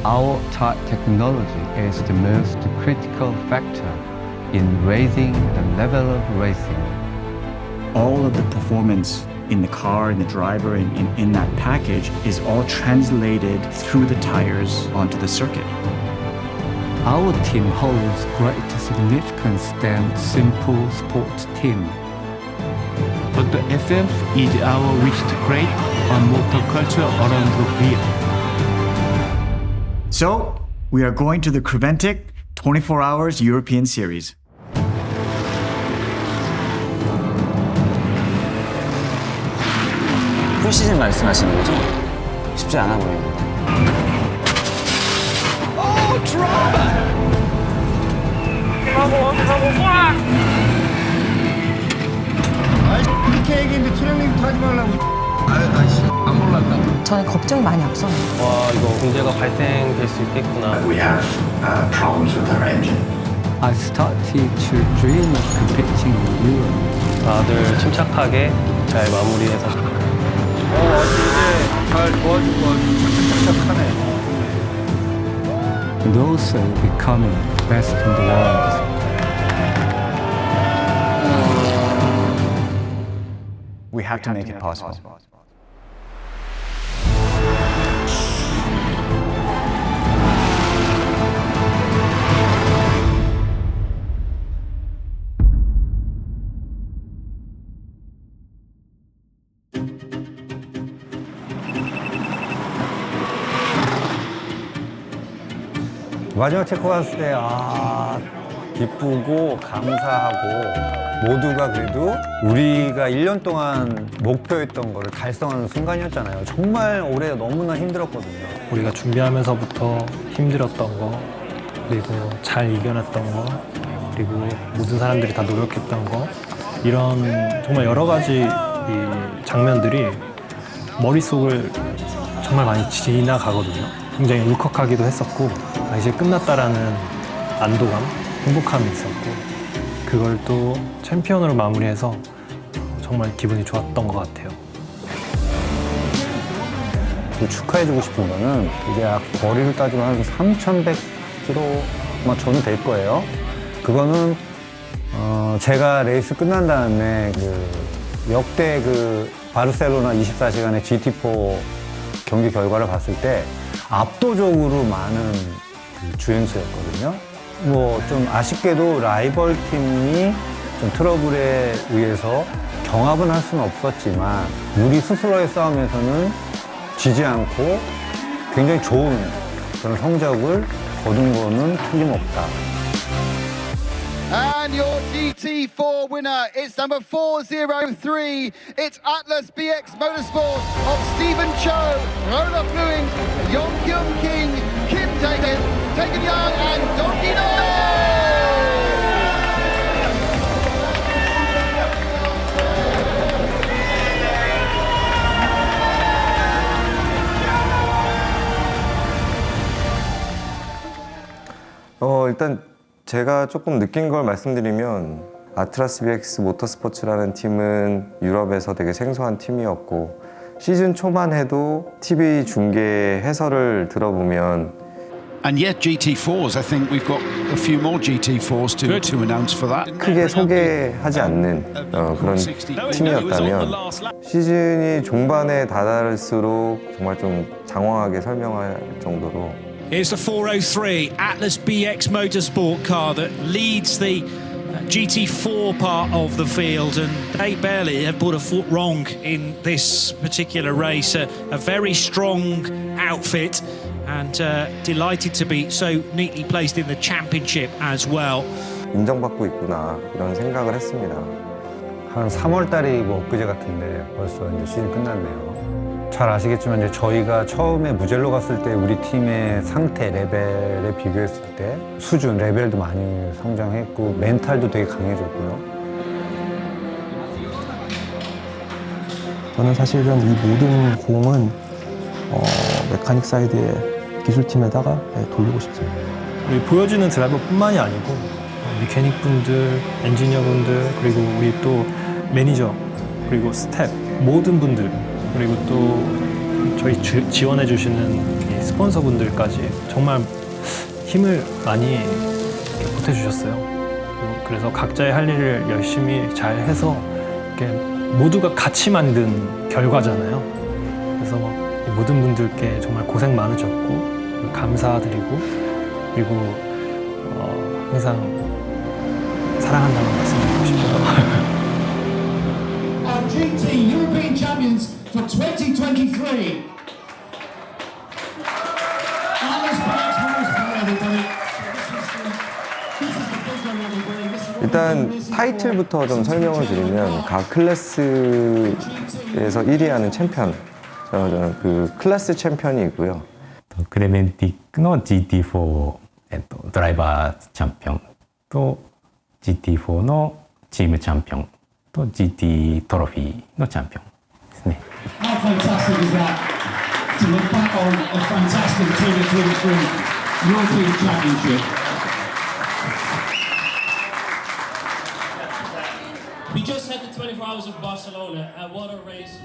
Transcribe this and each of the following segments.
Our type technology is the most critical factor in raising the level of racing. All of the performance in the car and the driver and in that package is all translated through the tires onto the circuit. Our team holds greater significance than simple sports team. But the SF is our wish to create a motor culture around the wheel. So, we are going to the Creventic 24 Hours European Series. 풀시즌 말씀하시는 거죠? 쉽지 않아 보입니다. 이렇게 얘기했는데 트레이닝 타지 말라고. 안 몰랐다. 저는 걱정이 많이 앞서네요. 와, 이거 문제가 발생될 수 있겠구나. We have problems with our engine. I started to dream of competing in Europe. 다들 침착하게 잘 마무리해서. 이제 잘 도와줄 거 착착하네. And also becoming best in the world. We have to make it possible. 마지막 체코 갔을 때 기쁘고 감사하고 모두가 그래도 우리가 1년 동안 목표했던 거를 달성하는 순간이었잖아요. 정말 올해 너무나 힘들었거든요. 우리가 준비하면서부터 힘들었던 거, 그리고 잘 이겨냈던 거, 그리고 모든 사람들이 다 노력했던 거, 이런 정말 여러 가지 이 장면들이 머릿속을 정말 많이 지나가거든요. 굉장히 울컥하기도 했었고, 이제 끝났다라는 안도감, 행복함이 있었고, 그걸 또 챔피언으로 마무리해서 정말 기분이 좋았던 것 같아요. 축하해주고 싶은 거는 이게 거리를 따지면 한 3,100km 아마 저는 될 거예요. 그거는 제가 레이스 끝난 다음에 역대 바르셀로나 24시간의 GT4 경기 결과를 봤을 때 압도적으로 많은 주행수였거든요. 좀 아쉽게도 라이벌 팀이 좀 트러블에 의해서 경합은 할 수는 없었지만 우리 스스로의 싸움에서는 지지 않고 굉장히 좋은 그런 성적을 거둔 거는 틀림없다. And your GT4 winner, it's number 403. It's Atlas BX Motorsport of Stephen Cho, Roland Fluing, Yongkyung King, Kim Taken Young, and Donkey 일단 제가 조금 느낀 걸 말씀드리면 아트라스 BX 모터스포츠라는 팀은 유럽에서 되게 생소한 팀이었고 시즌 초만 해도 TV 중계 해설을 들어보면 And yet GT4s, I think we've got a few more GT4s to announce for that. 크게 소개하지 않는 그런 팀이었다면 시즌이 종반에 다다를수록 정말 좀 장황하게 설명할 정도로 Here's the 403 Atlas BX Motorsport car that leads the GT4 part of the field, and they barely have put a foot wrong in this particular race. A very strong outfit, and delighted to be so neatly placed in the championship as well. 인정받고 있구나 이런 생각을 했습니다. 한 3월 달이 엊그제 같은데 벌써 이제 시즌 끝났네요. 잘 아시겠지만 이제 저희가 처음에 무젤로 갔을 때 우리 팀의 상태 레벨에 비교했을 때 수준 레벨도 많이 성장했고 멘탈도 되게 강해졌고요. 저는 사실은 이 모든 공은 메카닉 사이드의 기술팀에다가 돌리고 싶습니다. 보여주는 드라이버뿐만이 아니고 메케닉분들, 엔지니어분들, 그리고 우리 또 매니저, 그리고 스텝 모든 분들, 그리고 또 저희 지원해 주시는 스폰서분들까지 정말 힘을 많이 보태주셨어요. 그래서 각자의 할 일을 열심히 잘 해서 이렇게 모두가 같이 만든 결과잖아요. 그래서 모든 분들께 정말 고생 많으셨고 감사드리고 그리고 항상 사랑한다는 말씀 드리고 싶어요. GT European Champions for 2023. 일단 타이틀부터 좀 설명을 드리면 각 클래스에서 1위하는 챔피언, 저는 그 클래스 챔피언이고요. クレメンティックの GT4、ドライバーチャンピオンと GT4 のチームチャンピオンと GT トロフィーのチャンピオンですね。How fantastic is that to look back on a fantastic 2023 European Championship. We just had the 24 hours of Barcelona and what a race.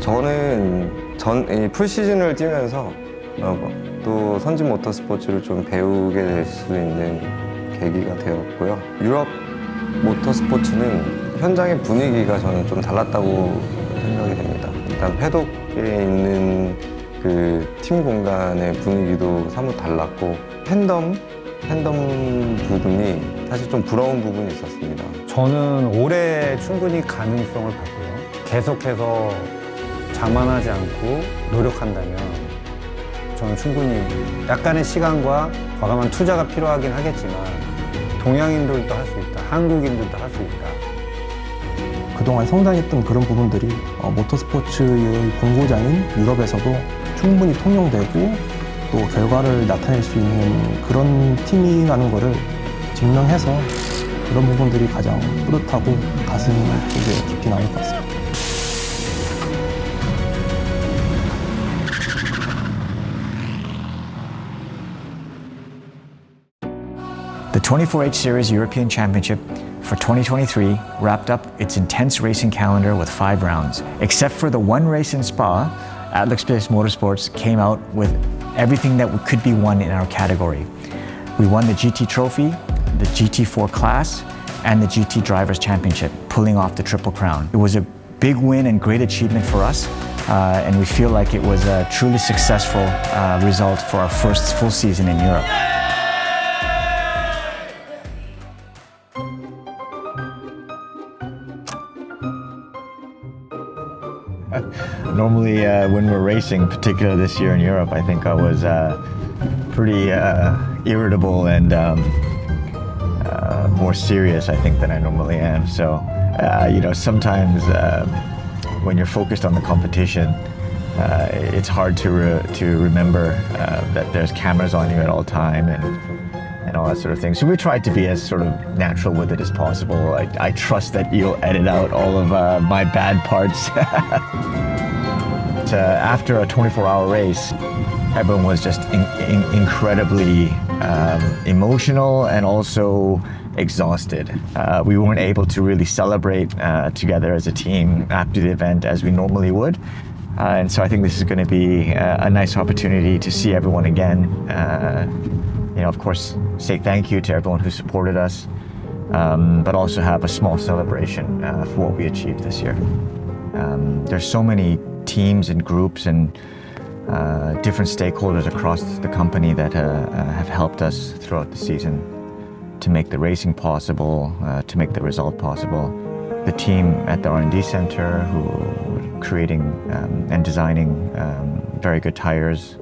저는 풀 시즌을 뛰면서 또 선진 모터스포츠를 좀 배우게 될 수 있는 계기가 되었고요. 유럽 모터스포츠는 현장의 분위기가 저는 좀 달랐다고 생각이 됩니다. 일단 패독에 있는 그 팀 공간의 분위기도 사뭇 달랐고 팬덤 부분이 사실 좀 부러운 부분이 있었습니다. 저는 올해 충분히 가능성을 봤고요. 계속해서 자만하지 않고 노력한다면 저는 충분히 약간의 시간과 과감한 투자가 필요하긴 하겠지만 동양인들도 할 수 있다, 한국인들도 할 수 있다. 그동안 성장했던 그런 부분들이 모터스포츠의 본고장인 유럽에서도 충분히 통용되고 또 결과를 나타낼 수 있는 그런 팀이라는 거를 증명해서 그런 부분들이 가장 뿌듯하고 가슴 쪽에 깊이 남을 것 같습니다. The 24H Series European Championship for 2023 wrapped up its intense racing calendar with 5 rounds. Except for the one race in Spa, Atlas BX Motorsports came out with everything that could be won in our category. We won the GT Trophy, the GT4 class, and the GT Drivers Championship, pulling off the Triple Crown. It was a big win and great achievement for us, and we feel like it was a truly successful result for our first full season in Europe. Normally, when we're racing, particularly this year in Europe, I think I was pretty irritable and more serious, I think, than I normally am. So, sometimes when you're focused on the competition, it's hard to remember that there's cameras on you at all time and all that sort of thing. So we tried to be as sort of natural with it as possible. I trust that you'll edit out all of my bad parts. After a 24-hour race, everyone was just incredibly emotional and also exhausted. We weren't able to really celebrate together as a team after the event as we normally would. And so I think this is going to be a nice opportunity to see everyone again. Of course, say thank you to everyone who supported us, but also have a small celebration for what we achieved this year. There's so many teams and groups and different stakeholders across the company that have helped us throughout the season to make the racing possible, to make the result possible. The team at the R&D Center who were creating and designing very good tires.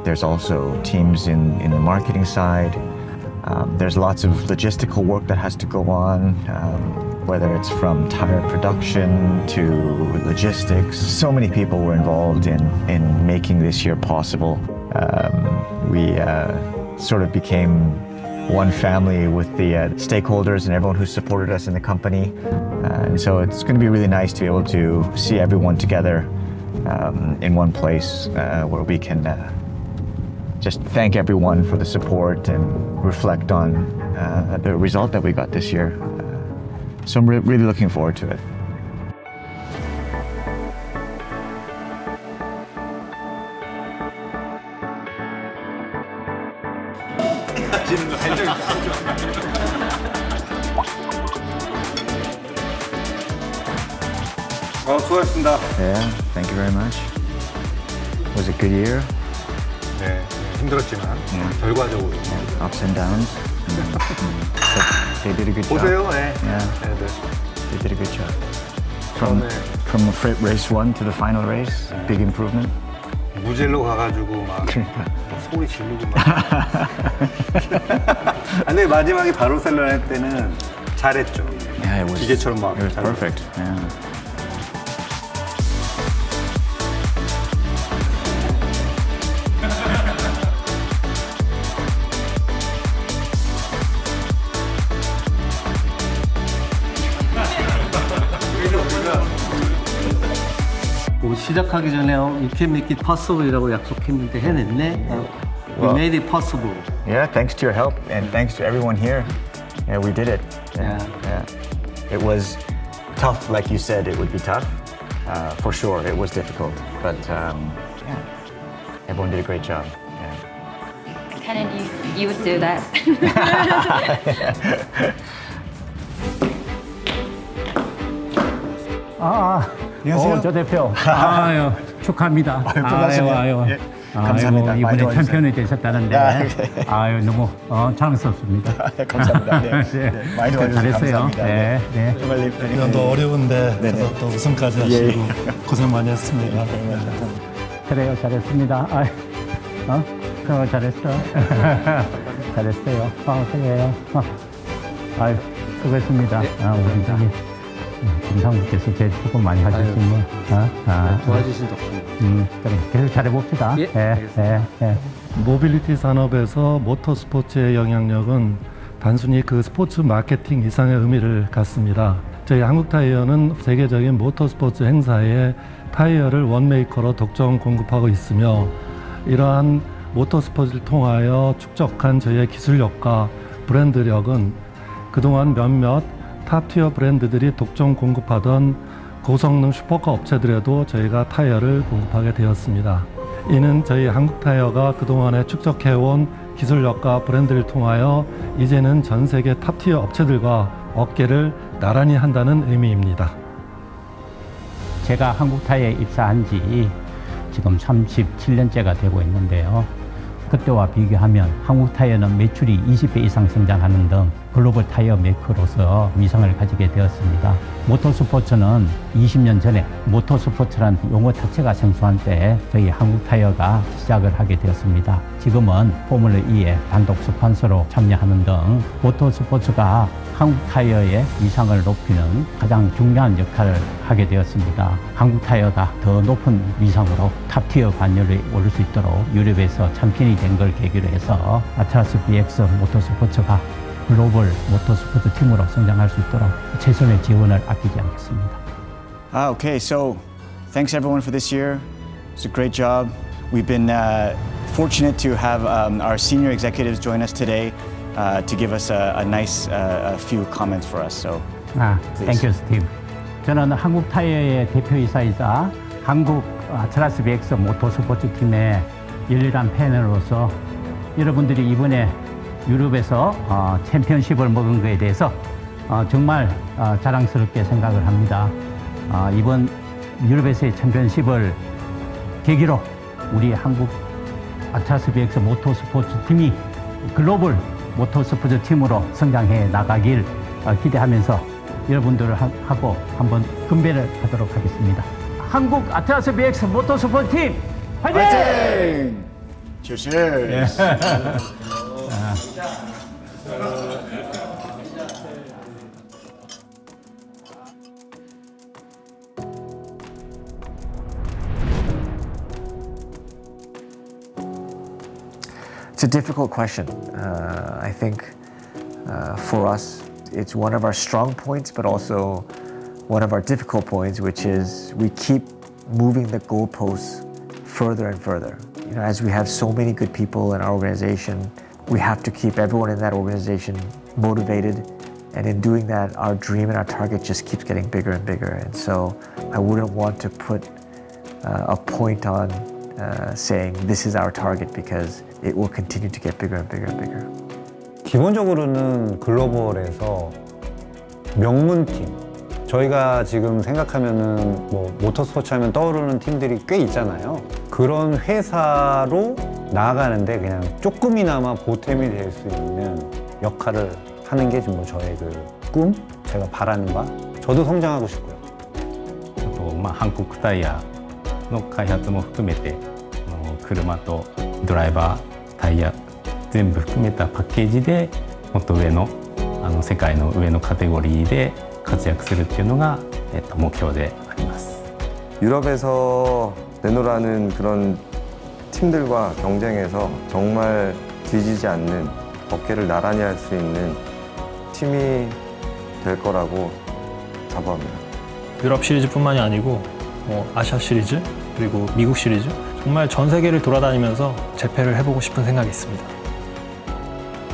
There's also teams in the marketing side. There's lots of logistical work that has to go on, whether it's from tire production to logistics. So many people were involved in making this year possible. We sort of became one family with the stakeholders and everyone who supported us in the company. And so it's going to be really nice to be able to see everyone together in one place where we can just thank everyone for the support and reflect on the result that we got this year. So I'm really looking forward to it. 수고하셨습니다. Yeah, thank you very much. Was it a good year? 네, 힘들었지만 결과적으로 Ups and downs. But they did a good job. 보세요. 네. Yeah, 네. they did a good job. From race 1 to the final race, big improvement. 무젤로 가가지고 막 소리 지르고 막. 근데 마지막에 바르셀로나 할 때는 잘했죠. Yeah, it was. 기계처럼 막. It was perfect. Yeah. 시작하기 전에 You can make it possible이라고 약속했는데 해냈네. We made it possible. Yeah, thanks to your help and thanks to everyone here. Yeah, we did it. Yeah. It was tough, like you said, it would be tough. For sure, it was difficult. But yeah, everyone did a great job. Yeah. I kind of knew you would do that. 안녕하세요. 조 대표. 아유, 축하합니다. 반갑습니다. 예, 감사합니다. 아이고, 이번에 챔피언이 되셨다는데. 아유, 너무 자랑스럽습니다. 감사합니다. 네. 많이 도와주셔서 잘했어요. 감사합니다. 네. 이런도 어려운데 그래서 또 우승까지 하시고 고생 많이 했습니다. 그래요, 잘했습니다. 그거 잘했어. 잘했어요. 그래요. 아유, 수고했습니다. 우리 저기 김상국께서 제일 수고 많이 하셨지만. 도와주신 덕분에. 그래, 계속 잘해봅시다. 모빌리티 산업에서 모터스포츠의 영향력은 단순히 그 스포츠 마케팅 이상의 의미를 갖습니다. 저희 한국타이어는 세계적인 모터스포츠 행사에 타이어를 원메이커로 독점 공급하고 있으며 이러한 모터스포츠를 통하여 축적한 저희의 기술력과 브랜드력은 그동안 몇몇 탑티어 브랜드들이 독점 공급하던 고성능 슈퍼카 업체들에도 저희가 타이어를 공급하게 되었습니다. 이는 저희 한국타이어가 그동안에 축적해온 기술력과 브랜드를 통하여 이제는 전 세계 탑티어 업체들과 어깨를 나란히 한다는 의미입니다. 제가 한국타이어에 입사한 지 지금 37년째가 되고 있는데요. 그때와 비교하면 한국타이어는 매출이 20배 이상 성장하는 등 글로벌 타이어 메이커로서 위상을 가지게 되었습니다. 모터스포츠는 20년 전에 모터스포츠라는 용어 자체가 생소한 때 저희 한국타이어가 시작을 하게 되었습니다. 지금은 포뮬러2의 단독 스폰서로 참여하는 등 모터스포츠가 한국타이어의 위상을 높이는 가장 중요한 역할을 하게 되었습니다. 한국타이어가 더 높은 위상으로 탑티어 반열에 오를 수 있도록 유럽에서 챔피언이 된 걸 계기로 해서 아트라스 BX 모터스포츠가 글로벌 모터스포츠 팀으로 성장할 수 있도록 최선의 지원을 아끼지 않겠습니다. Okay, so thanks everyone for this year. It's a great job. We've been fortunate to have our senior executives join us today to give us a nice few comments for us. So, thank you, Steve. 저는 한국 타이어의 대표이사이자 한국 아트라스 BX 모터스포츠 팀의 열렬한 팬으로서 여러분들이 이번에 유럽에서 챔피언십을 먹은 것에 대해서 정말 자랑스럽게 생각을 합니다. 이번 유럽에서의 챔피언십을 계기로 우리 한국 아트라스 BX 모터스포츠 팀이 글로벌 모터스포츠 팀으로 성장해 나가길 기대하면서 여러분들을 하고 한번 건배를 하도록 하겠습니다. 한국 아트라스 BX 모터스포츠 팀 화이팅! 화이팅! Cheers! It's a difficult question. I think for us, it's one of our strong points, but also one of our difficult points, which is we keep moving the goalposts further and further. You know, as we have so many good people in our organization, we have to keep everyone in that organization motivated. And in doing that, our dream and our target just keeps getting bigger and bigger. And so I wouldn't want to put a point on saying this is our target because it will continue to get bigger and bigger and bigger. 기본적으로는 글로벌에서 명문팀, 저희가 지금 생각하면은 뭐 모터스포츠 하면 떠오르는 팀들이 꽤 있잖아요. 그런 회사로 나아가는데 그냥 조금이나마 보탬이 될 수 있는 역할을 하는 게 지금 뭐 저의 그 꿈, 제가 바라는 바. 저도 성장하고 싶고요. あと韓国タイヤの開発も含めて車とドライバータイヤ全部含めたパッケージでもっと上の世界の上のカテゴリーで活躍するっていうのが、目標であります。 유럽에서 내노라는 그런 팀들과 경쟁해서 정말 뒤지지 않는 어깨를 나란히 할 수 있는 팀이 될 거라고 자부합니다. 유럽 시리즈뿐만이 아니고 아시아 시리즈 그리고 미국 시리즈 정말 전 세계를 돌아다니면서 재패를 해보고 싶은 생각이 있습니다.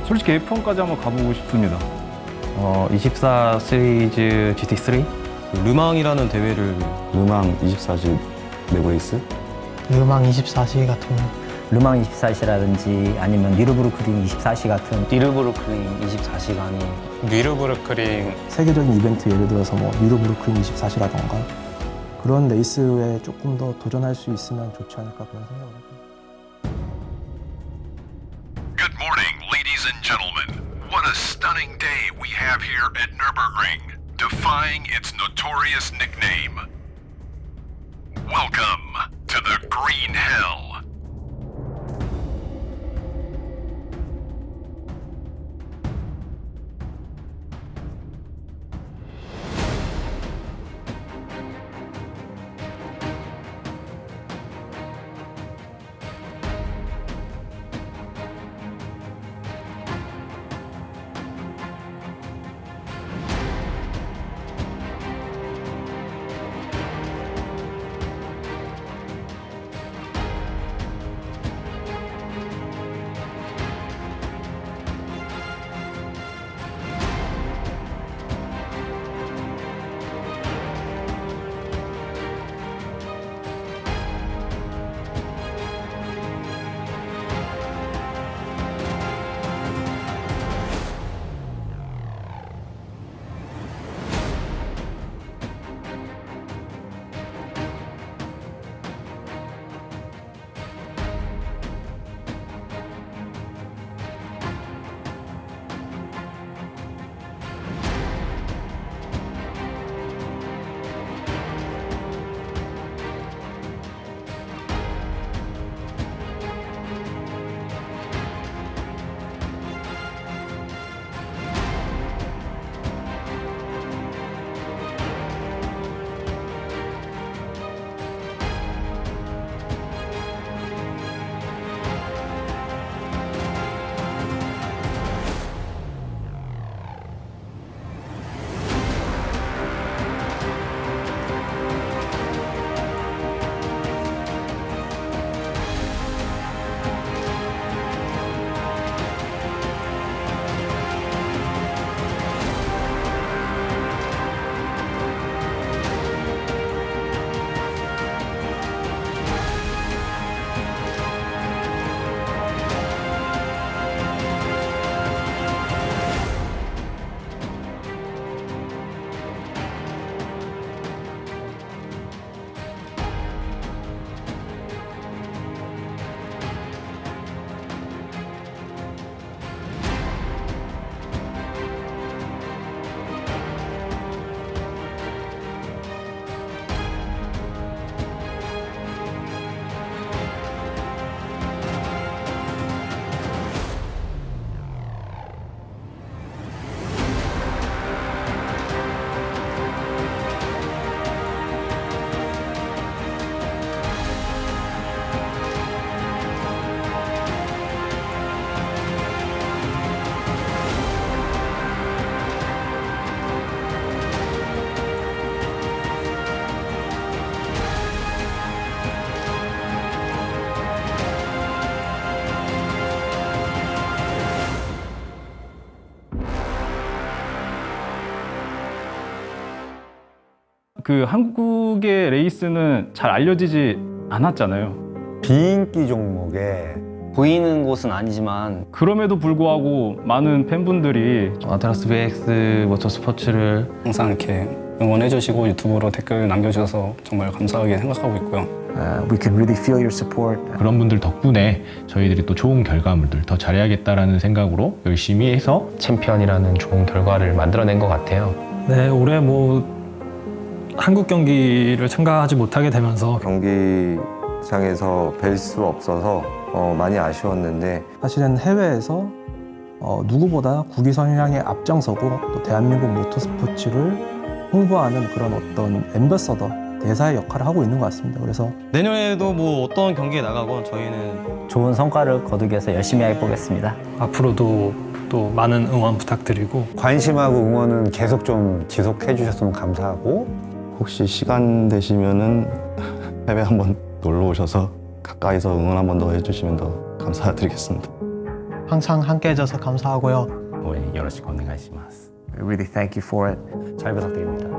솔직히 F1까지 한번 가보고 싶습니다. 24 시리즈 GT3? 르망이라는 대회를 르망 24시 내고 레이스? 르망 24시 같은 르망 24시라든지 아니면 니르부르크링 24시 같은 니르부르크링 24시간이 뉴르부르크링 세계적인 이벤트 예를 들어서 뭐 뉴르부르크링 24시라던가 그런 레이스에 조금 더 도전할 수 있으면 좋지 않을까 그런 생각을 합니다. Good morning, ladies and gentlemen. What a stunning day we have here at Nürburgring, defying its notorious nickname. Welcome to the Green Hell. 그 한국의 레이스는 잘 알려지지 않았잖아요. 비인기 종목에 보이는 곳은 아니지만 그럼에도 불구하고 많은 팬분들이 아트라스 BX 모터스포츠를 항상 이렇게 응원해주시고 유튜브로 댓글 남겨주셔서 정말 감사하게 생각하고 있고요. We can really feel your support. 그런 분들 덕분에 저희들이 또 좋은 결과물들 더 잘해야겠다라는 생각으로 열심히 해서 챔피언이라는 좋은 결과를 만들어낸 것 같아요. 네, 올해 뭐 한국 경기를 참가하지 못하게 되면서 경기장에서 뵐 수 없어서 많이 아쉬웠는데 사실은 해외에서 누구보다 국위 선양에 앞장서고 또 대한민국 모터스포츠를 홍보하는 그런 어떤 앰버서더, 대사의 역할을 하고 있는 것 같습니다. 그래서 내년에도 뭐 어떤 경기에 나가건 저희는 좋은 성과를 거두기 위해서 열심히 해보겠습니다. 앞으로도 또 많은 응원 부탁드리고 관심하고 응원은 계속 좀 지속해 주셨으면 감사하고 혹시 시간 되시면은 해외 한번 놀러 오셔서 가까이서 응원 한번 더 해주시면 더 감사드리겠습니다. 항상 함께 해줘서 감사하고요.応援よろしくお願いします。 We really thank you for it. 잘 부탁드립니다.